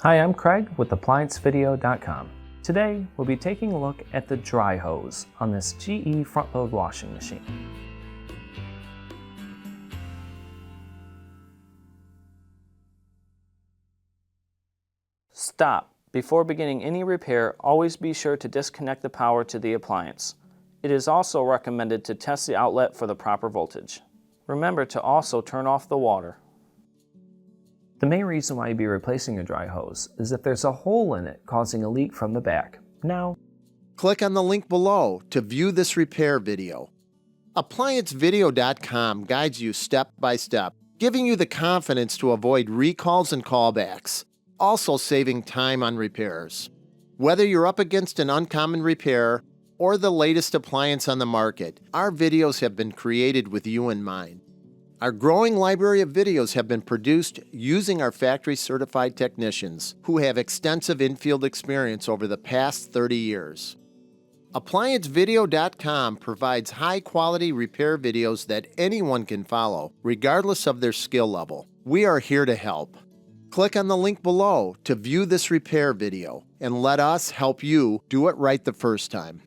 Hi, I'm Craig with ApplianceVideo.com. Today, we'll be taking a look at the dry hose on this GE front-load washing machine. Stop. Before beginning any repair, always be sure to disconnect the power to the appliance. It is also recommended to test the outlet for the proper voltage. Remember to also turn off the water. The main reason why you'd be replacing a dry hose is if there's a hole in it causing a leak from the back. Now, click on the link below to view this repair video. ApplianceVideo.com guides you step by step, giving you the confidence to avoid recalls and callbacks, also saving time on repairs. Whether you're up against an uncommon repair or the latest appliance on the market, our videos have been created with you in mind. Our growing library of videos have been produced using our factory-certified technicians who have extensive infield experience over the past 30 years. ApplianceVideo.com provides high-quality repair videos that anyone can follow, regardless of their skill level. We are here to help. Click on the link below to view this repair video and let us help you do it right the first time.